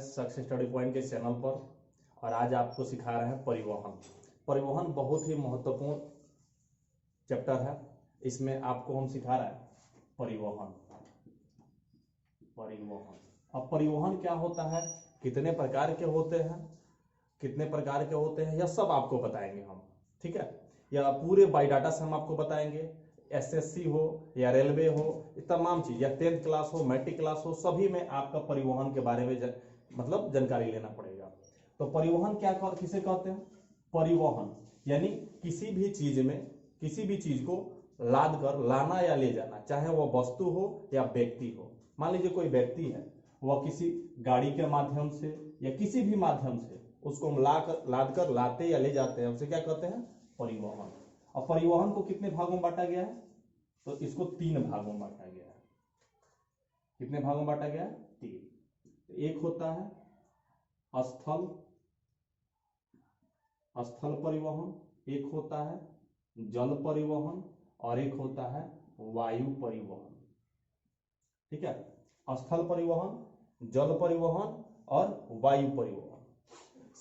Success study point के channel पर और आज आपको सिखा रहे हैं परिवहन। परिवहन बहुत ही महत्वपूर्ण चैप्टर है। इसमें आपको हम सिखा रहे हैं परिवहन। अब परिवहन क्या होता है, कितने प्रकार के होते हैं, यह सब आपको बताएंगे हम। ठीक है, या पूरे बायोडाटा से हम आपको बताएंगे। एसएससी हो या रेलवे हो, तमाम चीज, या 10th क्लास हो, मैट्रिक क्लास हो, सभी में आपका परिवहन के बारे में मतलब जानकारी लेना पड़ेगा। तो परिवहन किसे कहते हैं? परिवहन यानी किसी भी चीज को लाद कर लाना या ले जाना, चाहे वह वस्तु हो या व्यक्ति हो। मान लीजिए कोई व्यक्ति है, वह किसी गाड़ी के माध्यम से या किसी भी माध्यम से उसको हम लाद कर लाते या ले जाते हैं, उसे क्या कहते हैं? परिवहन। और परिवहन को कितने भागों में बांटा गया है? तो इसको 3 भागों में बांटा गया है। कितने भागों में बांटा गया है? 3। एक होता है स्थल परिवहन, एक होता है जल परिवहन और एक होता है वायु परिवहन। ठीक है, स्थल परिवहन, जल परिवहन और वायु परिवहन।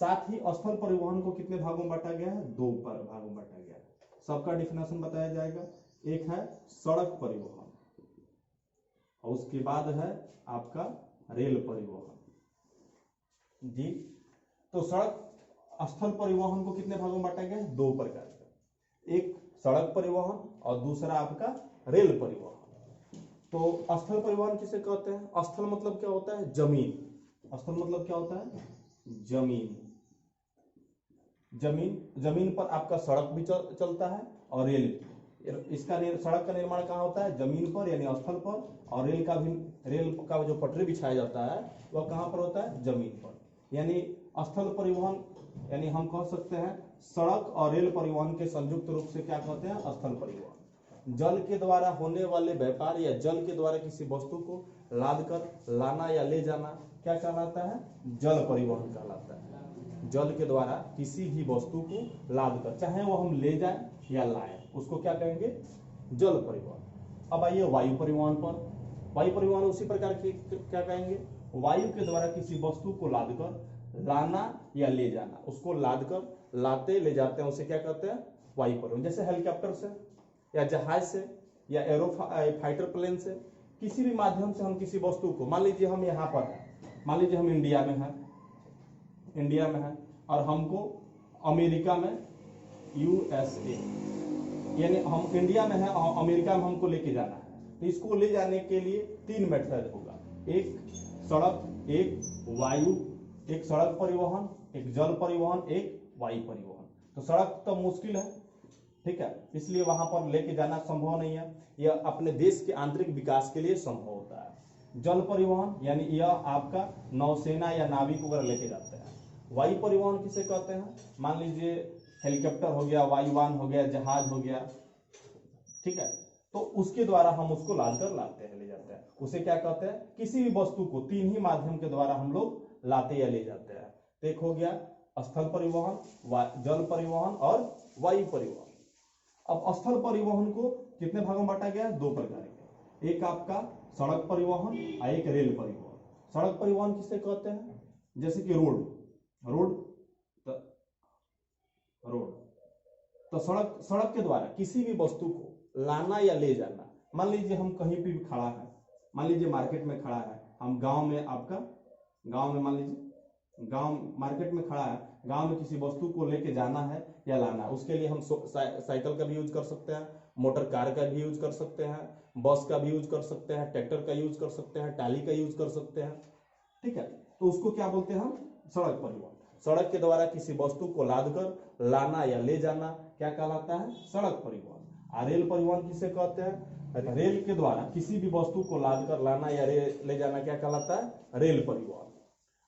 साथ ही स्थल परिवहन को कितने भागों में बांटा गया है? 2 भागों में बांटा गया है। सबका डिफिनेशन बताया जाएगा। एक है सड़क परिवहन और उसके बाद है आपका रेल परिवहन। जी, तो स्थल परिवहन को कितने भागों में बांटा गया है? 2 प्रकार का, एक सड़क परिवहन और दूसरा आपका रेल परिवहन। तो स्थल परिवहन किसे कहते हैं? स्थल मतलब क्या होता है? जमीन। स्थल मतलब क्या होता है? जमीन पर आपका सड़क भी चलता है और रेल भी। सड़क का निर्माण कहाँ होता है? जमीन पर यानी स्थल पर, और रेल का जो पटरी बिछाया जाता है वह कहाँ पर होता है? जमीन पर। यानी स्थल परिवहन यानी हम कह सकते हैं सड़क और रेल परिवहन के संयुक्त रूप से क्या कहते हैं? स्थल परिवहन। जल के द्वारा होने वाले व्यापार या जल के द्वारा किसी वस्तु को लाद कर लाना या ले जाना क्या कहलाता है? जल परिवहन कहलाता है। जल के द्वारा किसी भी वस्तु को लाद कर, चाहे वो हम ले जाएं या लाएं, उसको क्या कहेंगे? जल परिवहन। अब आइए वायु परिवहन पर। वायु परिवहन उसी प्रकार के क्या कहेंगे? वायु के द्वारा किसी वस्तु को लाद कर लाना या ले जाना, उसको लाद कर लाते ले जाते हैं, उसे क्या कहते हैं? वायु परिवहन। जैसे हेलीकॉप्टर से या जहाज से या फाइटर प्लेन से, किसी भी माध्यम से हम किसी वस्तु को, मान लीजिए हम यहाँ पर हैं, मान लीजिए हम इंडिया में है और हमको अमेरिका में यूएसए, यानी हम इंडिया में है और अमेरिका में हमको लेके जाना है। तो इसको ले जाने के लिए 3 मेथड होगा, एक सड़क परिवहन, एक जल परिवहन, एक वायु परिवहन। तो सड़क तो मुश्किल है, ठीक है, इसलिए वहां पर लेके जाना संभव नहीं है। यह अपने देश के आंतरिक विकास के लिए संभव होता है। जल परिवहन यानी यह आपका नौसेना या नाविक वगैरह लेके जाते हैं। वायु परिवहन किसे कहते हैं? मान लीजिए हेलीकॉप्टर हो गया, वायुयान हो गया, जहाज हो गया, ठीक है, तो उसके द्वारा हम उसको लाद कर लाते हैं, ले जाते हैं। उसे क्या कहते हैं? किसी भी वस्तु को 3 ही माध्यम के द्वारा हम लोग लाते या ले जाते हैं। तो एक हो गया स्थल परिवहन, जल परिवहन और वायु परिवहन। अब स्थल परिवहन को कितने भागों में बांटा गया है? 2 प्रकार के, एक आपका सड़क परिवहन और एक रेल परिवहन। सड़क परिवहन किसे कहते हैं? जैसे कि रोड तो सड़क के द्वारा किसी भी वस्तु को लाना या ले जाना। मान लीजिए हम कहीं पे भी खड़ा है, मान लीजिए मार्केट में खड़ा है, हम गांव में मान लीजिए मार्केट में खड़ा है, गांव में किसी वस्तु को लेके जाना है या लाना है, उसके लिए हम साइकिल का भी यूज कर सकते हैं, मोटर कार का भी यूज कर सकते हैं, बस का भी यूज कर सकते हैं, ट्रैक्टर का यूज कर सकते हैं, टाली का यूज कर सकते हैं। ठीक है, तो उसको क्या बोलते हैं हम? सड़क परिवहन। सड़क के द्वारा किसी वस्तु को लाद कर लाना या ले जाना क्या कहलाता है? सड़क परिवहन। और रेल परिवहन किसे कहते हैं? रेल के द्वारा किसी भी वस्तु को लाद कर लाना या ले जाना क्या कहलाता है? रेल परिवहन।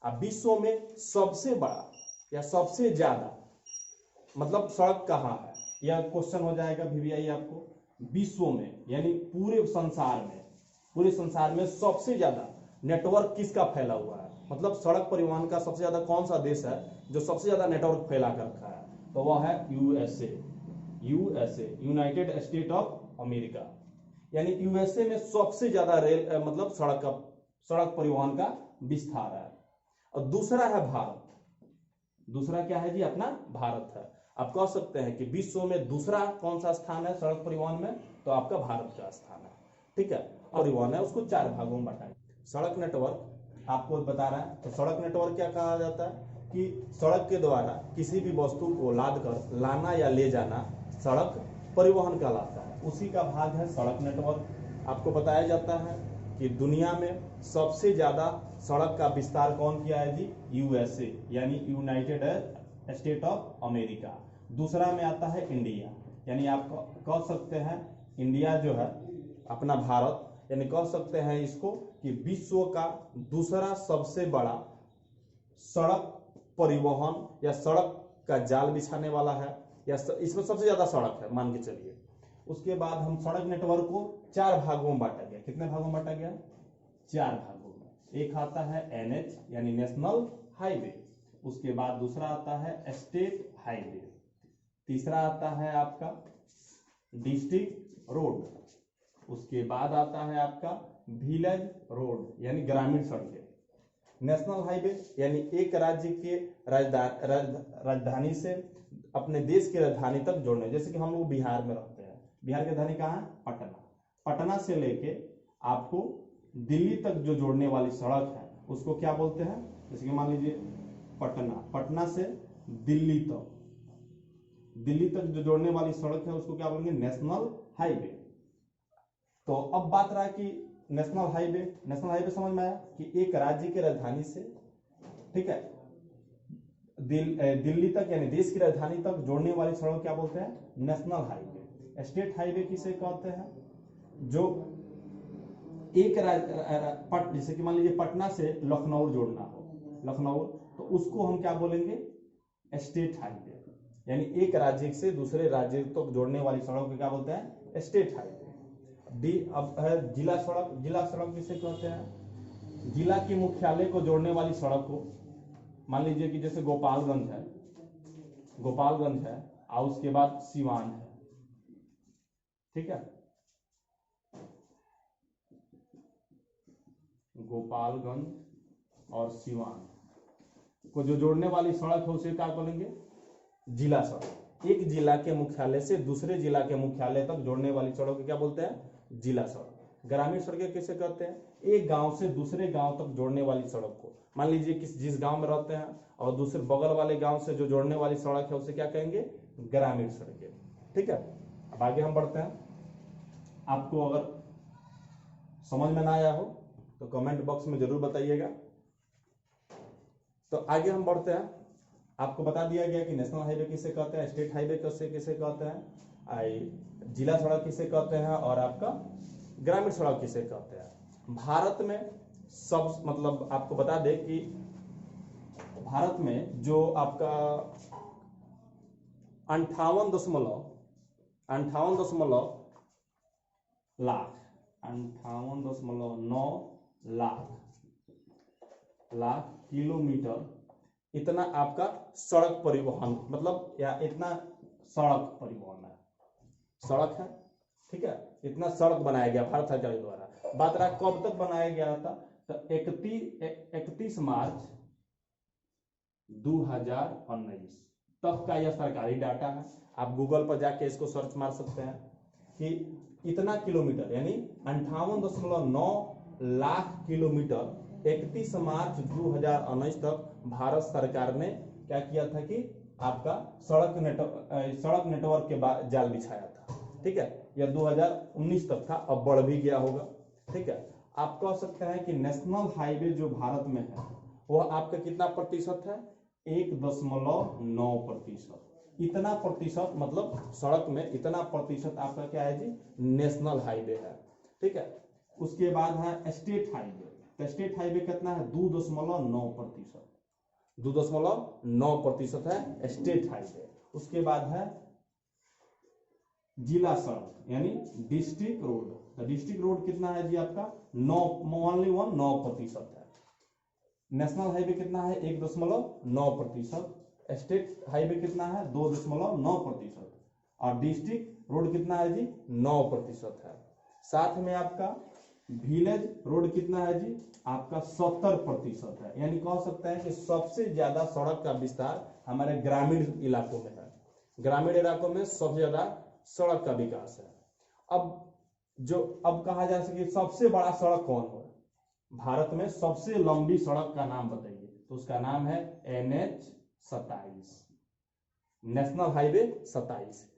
अब विश्व में सबसे बड़ा या सबसे ज्यादा मतलब सड़क कहाँ है? यह क्वेश्चन हो जाएगा VVI आपको। विश्व में यानी पूरे संसार में सबसे ज्यादा नेटवर्क किसका फैला हुआ है? मतलब सड़क परिवहन का सबसे ज्यादा कौन सा देश है जो सबसे ज्यादा नेटवर्क फैला कर रखा है? तो वह है USA, United state of America. यानी यूएसए में सबसे ज्यादा रेल मतलब सड़क परिवहन का विस्तार है। और दूसरा है भारत। दूसरा क्या है जी? अपना भारत है। आप कह सकते हैं कि विश्व में दूसरा कौन सा स्थान है सड़क परिवहन में? तो आपका भारत का स्थान है। ठीक है, परिवहन है उसको 4 भागों में बांटा है। सड़क नेटवर्क आपको बता रहा है। तो सड़क नेटवर्क क्या कहा जाता है कि सड़क के द्वारा किसी भी वस्तु को लाद कर लाना या ले जाना सड़क परिवहन कहलाता है। उसी का भाग है सड़क नेटवर्क। आपको बताया जाता है कि दुनिया में सबसे ज्यादा सड़क का विस्तार कौन किया है जी? यूएसए यानी यूनाइटेड स्टेट ऑफ अमेरिका। दूसरा में आता है इंडिया, यानी आप कह सकते हैं इंडिया जो है अपना भारत, यानी कह सकते हैं इसको कि विश्व का दूसरा सबसे बड़ा सड़क परिवहन या सड़क का जाल बिछाने वाला है, या इसमें सबसे ज्यादा सड़क है मान के चलिए। उसके बाद हम सड़क नेटवर्क को 4 भागों में बांटा गया। कितने भागों में बांटा गया? 4 भागों में। एक आता है एनएच यानी नेशनल हाईवे, उसके बाद दूसरा आता है स्टेट हाईवे, तीसरा आता है आपका डिस्ट्रिक्ट रोड, उसके बाद आता है आपका विलेज रोड यानी ग्रामीण सड़कें। नेशनल हाईवे यानी एक राज्य के राजधानी से अपने देश की राजधानी तक जोड़ने, जैसे कि हम लोग बिहार में रहते हैं, बिहार की राजधानी कहाँ है? पटना। पटना से लेके आपको दिल्ली तक जो जोड़ने वाली सड़क है उसको क्या बोलते हैं? जैसे कि मान लीजिए पटना, पटना से दिल्ली तक, दिल्ली तक जो जोड़ने वाली सड़क है उसको क्या बोलेंगे? National highway. तो अब बात रहा कि नेशनल हाईवे समझ में आया कि एक राज्य की राजधानी से, ठीक है, दिल्ली तक यानी देश की राजधानी तक जोड़ने वाली सड़क क्या बोलते हैं? National highway. स्टेट हाईवे किसे कहते हैं? जो एक जैसे कि मान लीजिए पटना से लखनऊ जोड़ना हो, लखनऊ, तो उसको हम क्या बोलेंगे? State highway. यानी एक राज्य से दूसरे राज्य तक जोड़ने वाली सड़क को क्या बोलते हैं? State highway. अब है जिला सड़क। जिला सड़क किसे कहते हैं? जिला के मुख्यालय को जोड़ने वाली सड़क को, मान लीजिए कि जैसे गोपालगंज है, गोपालगंज है और उसके बाद सिवान है, ठीक है, गोपालगंज और सिवान को जो जोड़ने वाली सड़क है उसे क्या बोलेंगे? जिला सड़क। एक जिला के मुख्यालय से दूसरे जिला के मुख्यालय तक जोड़ने वाली सड़क को क्या बोलते हैं? जिला सड़क। ग्रामीण सड़कें किसे कहते हैं? एक गांव से दूसरे गांव तक जोड़ने वाली सड़क को, मान लीजिए कि जिस गांव में रहते हैं और दूसरे बगल वाले गांव से जो जोड़ने वाली सड़क है उसे क्या कहेंगे? ग्रामीण सड़कें। ठीक है, अब आगे हम बढ़ते हैं। आपको अगर समझ में ना आया हो तो कमेंट बॉक्स में जरूर बताइएगा। तो आगे हम बढ़ते हैं। आपको बता दिया गया कि नेशनल हाईवे किसे कहते हैं, स्टेट हाईवे किसे कहते हैं, जिला सड़क किसे कहते हैं और आपका ग्रामीण सड़क किसे कहते हैं। भारत में सब मतलब आपको बता दें कि भारत में जो आपका 58.9 लाख किलोमीटर इतना आपका सड़क परिवहन मतलब या इतना सड़क परिवहन है, सड़क है, ठीक है, इतना सड़क बनाया गया भारत सरकार द्वारा। बात रहा कब तक बनाया गया था? तो 31 मार्च 2019 तक का यह सरकारी डाटा है। आप गूगल पर जाके इसको सर्च मार सकते हैं कि इतना किलोमीटर यानी 58.9 लाख किलोमीटर 31 मार्च 2019 तक भारत सरकार ने क्या किया था कि आपका सड़क नेटवर्क के जाल बिछाया था। ठीक है, यह 2019 तक था, अब बढ़ भी गया होगा। ठीक है, आप कह सकते हैं कि नेशनल हाईवे जो भारत में है वह आपका कितना प्रतिशत है? 1.9%। इतना प्रतिशत मतलब सड़क में इतना प्रतिशत आपका क्या है जी? नेशनल हाईवे है। ठीक है, उसके बाद है स्टेट हाईवे। तो स्टेट हाईवे कितना है? 2.9%। 2.9% है स्टेट हाईवे। उसके बाद है जिला सड़क यानी डिस्ट्रिक्ट रोड। तो डिस्ट्रिक्ट रोड कितना है जी आपका? 9% है। नेशनल हाईवे कितना है? 1.9%। स्टेट हाईवे कितना है? 2.9%। और डिस्ट्रिक्ट रोड कितना है जी? 9% है। साथ में आपका विलेज रोड कितना है जी, आपका 70% है। यानी कह सकते हैं कि सबसे ज्यादा सड़क का विस्तार हमारे ग्रामीण इलाकों में है। ग्रामीण इलाकों में सबसे ज्यादा सड़क का विकास है। अब कहा जा सके सबसे बड़ा सड़क कौन है भारत में, सबसे लंबी सड़क का नाम बताइए, तो उसका नाम है NH 27, नेशनल हाईवे 27।